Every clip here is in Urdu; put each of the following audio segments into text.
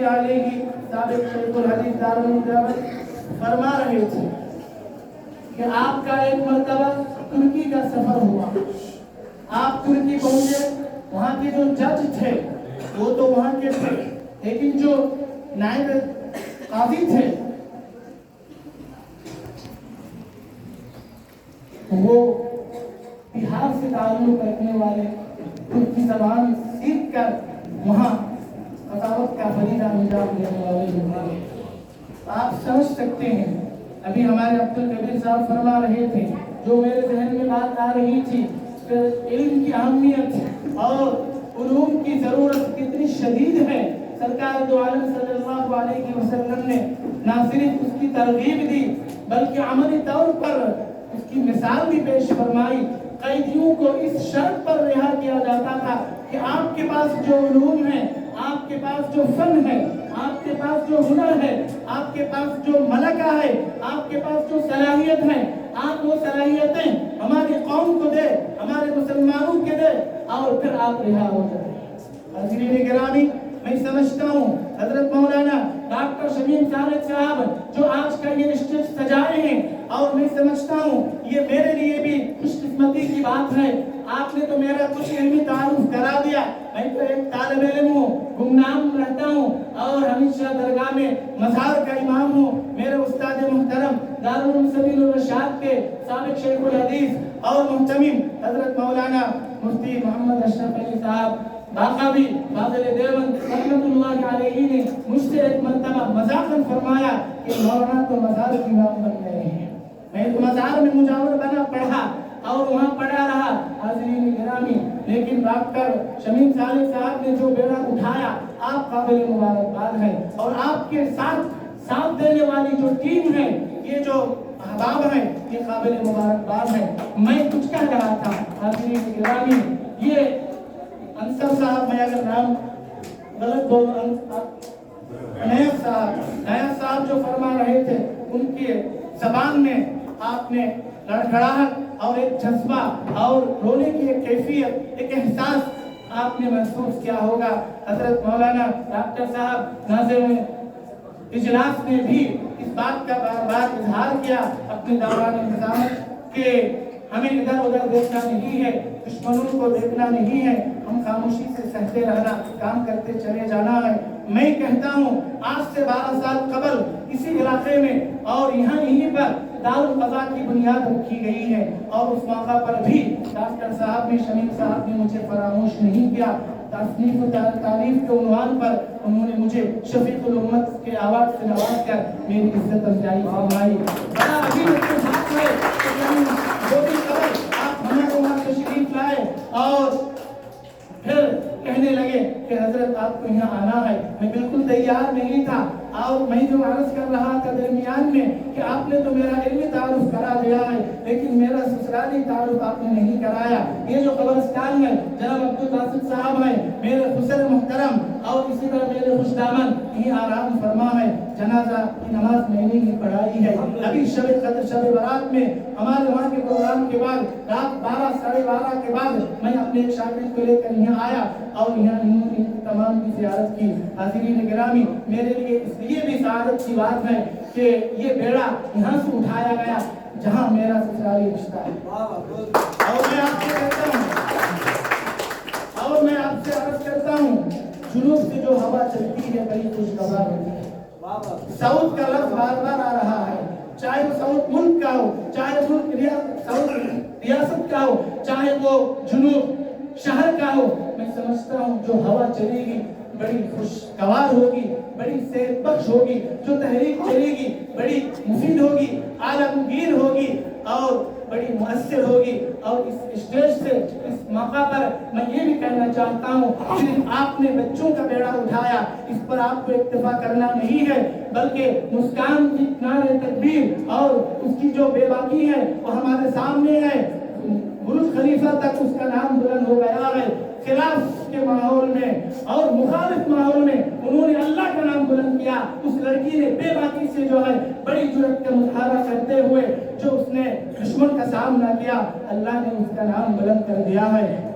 اللہ علیہ سابق شیخ الحدیث دارالمدینہ فرما رہے تھے کہ آپ کا ایک مرتبہ ترکی کا سفر ہوا، آپ ترکی پہنچے، وہاں کے جو جج تھے وہ تو وہاں کے تھے، لیکن جو نائب قاضی تھے وہ بہار سے تعلق رکھنے والے، ترکی زبان سیکھ کر وہاں قضاوت کا فریضہ انجام دینے والے ہمارے آپ سمجھ سکتے ہیں۔ ابھی ہمارے عبدالکبیر صاحب فرما رہے تھے، جو میرے ذہن میں بات آ رہی تھی کہ علم کی اہمیت اور علوم کی ضرورت کتنی شدید ہے۔ سرکار دو عالم صلی اللہ علیہ وسلم نے نہ صرف اس کی ترغیب دی بلکہ عملی طور پر اس کی مثال بھی پیش فرمائی۔ قیدیوں کو اس شرط پر رہا کیا جاتا تھا کہ آپ کے پاس جو علوم ہے، آپ کے پاس جو فن ہے، آپ کے پاس جو ہنر ہے، آپ کے پاس جو ملکہ ہے، آپ کے پاس جو صلاحیت ہے، آپ وہ صلاحیتیں ہماری قوم کو دے، ہمارے مسلمانوں کے دے اور پھر آپ رہا ہو جائیں۔ حاضرین گرامی، میں سمجھتا ہوں حضرت مولانا ڈاکٹر شمیم صالح صاحب جو آج کا یہ اسٹیج سجائے ہیں، اور میں سمجھتا ہوں یہ میرے لیے بھی خوش قسمتی کی بات ہے۔ آپ نے تو میرا کچھ علمی تعارف کرا دیا، میں تو ایک طالب علم ہوں، گمنام رہتا ہوں اور ہمیشہ درگاہ میں مزار کا امام ہوں۔ میرے استاد محترم دارالعلوم سبیل الرشاد کے سابق شیخ الحدیث اور محتمم حضرت مولانا مفتی محمد اشرف علی صاحب باقی فاضل دیوبند رحمۃ اللہ علیہ نے مجھ سے ایک مرتبہ مذاقاً فرمایا کہ مولانا تو مزار کی امام بن گئے ہیں۔ میں تو مزار میں مجاور بنا پڑھا اور وہاں پڑھا رہا۔ حاضرین گرامی، لیکن ڈاکٹر شمیم صالح صاحب نے جو بیڑا اٹھایا، آپ قابل مبارکباد ہیں، اور آپ کے ساتھ دینے والی جو ٹیم ہے، یہ جو احباب ہیں، یہ قابل مبارکباد ہیں۔ میں کچھ کہہ رہا تھا حاضرین گرامی، یہ انصر صاحب، میں اگر نام غلط بول نیب صاحب جو فرما رہے تھے، ان کے زبان میں آپ نے لڑکھڑاہٹ اور ایک جذبہ اور رونے کی ایک کیفیت، ایک احساس آپ نے محسوس کیا ہوگا۔ حضرت مولانا ڈاکٹر صاحب ناظم اجلاس نے بھی اس بات کا بار بار اظہار کیا اپنے دوران نظامت کہ ہمیں ادھر ادھر دیکھنا نہیں ہے، دشمنوں کو دیکھنا نہیں ہے، ہم خاموشی سے سہتے رہنا، کام کرتے چلے جانا ہے۔ میں کہتا ہوں آج سے 12 سال قبل اسی علاقے میں اور یہیں پر دارالقضا کی بنیاد رکھی گئی ہے، اور اس موقع پر بھی ڈاکٹر صاحب نے، شمیم صاحب نے مجھے فراموش نہیں کیا۔ تصنیف و تعریف کے عنوان پر انہوں نے مجھے شفیق الامت کے آواز سے نواز کر میری عزت افزائی فرمائی۔ بڑا عجیب اتفاق ہے کہ 2 دن قبل آپ ہمیں وہاں تشریف لائے اور پھر کہنے لگے کہ حضرت آپ کو یہاں آنا ہے۔ میں بالکل تیار نہیں تھا، اور میں جو عرض کر رہا تھا درمیان میں کہ آپ نے تو میرا علمی تعارف کرا دیا ہے، لیکن میرا سسرالی تعارف آپ نے نہیں کرایا۔ یہ جو قبرستان میں جناب عبدالباسط صاحب ہیں، میرے خسر محترم، اور اسی طرح میرے خوش دامن، یہ آرام فرما ہے۔ جنازہ کی نماز میں نے ہی پڑھائی ہے۔ ابھی شب قدر، شب برات میں ہمارے وہاں کے پروگرام کے بعد رات 12 ساڑھے 12 کے بعد میں اپنے ایک شاگرد کو لے کر یہاں آیا اور یہاں انہوں نے تمام کی زیارت کی۔ حاضرین گرامی، میرے لیے اس لیے بھی سعادت کی بات ہے کہ یہ بیڑا یہاں سے اٹھایا گیا جہاں میرا سسرالی رشتہ ہے، اور میں آپ سے کہتا ہوں، اور میں آپ سے عرض کرتا ہوں، جنوب سے جو ہوا چلتی ہے بڑی خوشگوار ہوتی ہے۔ سعود کا لفظ بار بار آ رہا ہے، چاہے وہ سعود ملک کا ہو، چاہے ملک ریاست کا ہو، چاہے وہ جنوب شہر کا ہو۔ میں سمجھتا ہوں جو ہوا چلے گی بڑی خوشگوار ہوگی، بڑی صحت بخش ہوگی، جو تحریک چلے گی بڑی مفید ہوگی، عالمگیر ہوگی اور بڑی مؤثر ہوگی۔ اور اس اسٹیج سے، اس موقع پر میں یہ بھی کہنا چاہتا ہوں، صرف آپ نے بچوں کا بیڑا اٹھایا، اس پر آپ کو اکتفا کرنا نہیں ہے، بلکہ مسکان کی نعرہ تکبیر اور اس کی جو بے باکی ہے وہ ہمارے سامنے ہے۔ برج خلیفہ تک اس کا نام بلند ہو گیا ہے۔ خلاف کے ماحول میں اور مخالف ماحول میں انہوں نے اللہ کا نام بلند کیا۔ اس لڑکی نے بے باکی سے جو ہے بڑی جرأت کا مظاہرہ کرتے ہوئے جو اس نے دشمن کا سامنا کیا، اللہ نے اس کا نام بلند کر دیا ہے۔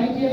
ITI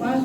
5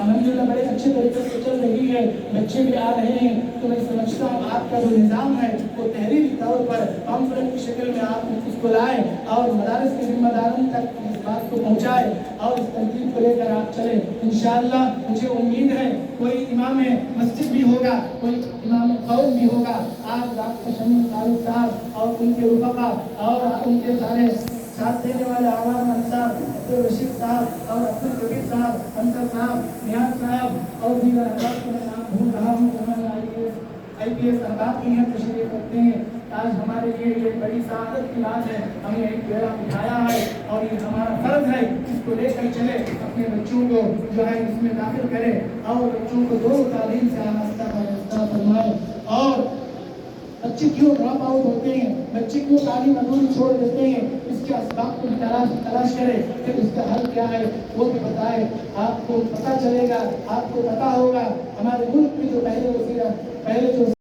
الحمدللہ بڑے اچھے طریقے سے چل رہی ہے، بچے بھی آ رہے ہیں، تو میں سمجھتا ہوں آپ کا جو نظام ہے وہ تحریری طور پر کانفرنس کی شکل میں آپ اس کو لائیں اور مدارس کے ذمہ داروں تک اس بات کو پہنچائے اور اس تنظیم کو لے کر آپ چلیں۔ انشاءاللہ مجھے امید ہے کوئی امام مسجد بھی ہوگا، کوئی امام قوم بھی ہوگا، آپ ڈاکٹر شمیم فاروق صاحب اور ان کے رفقا اور ان کے سارے ساتھ دینے والے عوام انصار، عبدالرشید صاحب اور عبدالکبیر صاحب، انصر صاحب، نیاز صاحب اور دیگر احباب کو میں نام بھول رہا ہوں، آئی پی ایس احباب بھی یہاں تشریف رکھتے ہیں۔ آج ہمارے لیے یہ بڑی سعادت کی بات ہے، ہم نے ایک بیڑا اٹھایا ہے اور یہ ہمارا فرض ہے اس کو لے کر چلے، اپنے بچوں کو جو ہے اس میں داخل کرے اور بچوں کو دو تعلیم سے آراستہ فرمائے۔ اور بچے کیوں ڈراپ آؤٹ ہوتے ہیں، بچے کیوں تعلیم ادھوری چھوڑ دیتے ہیں، اس کے اسباب کو بھی تلاش کرے، پھر اس کا حل کیا ہے وہ بھی بتائے۔ آپ کو پتہ چلے گا، آپ کو پتہ ہوگا ہمارے ملک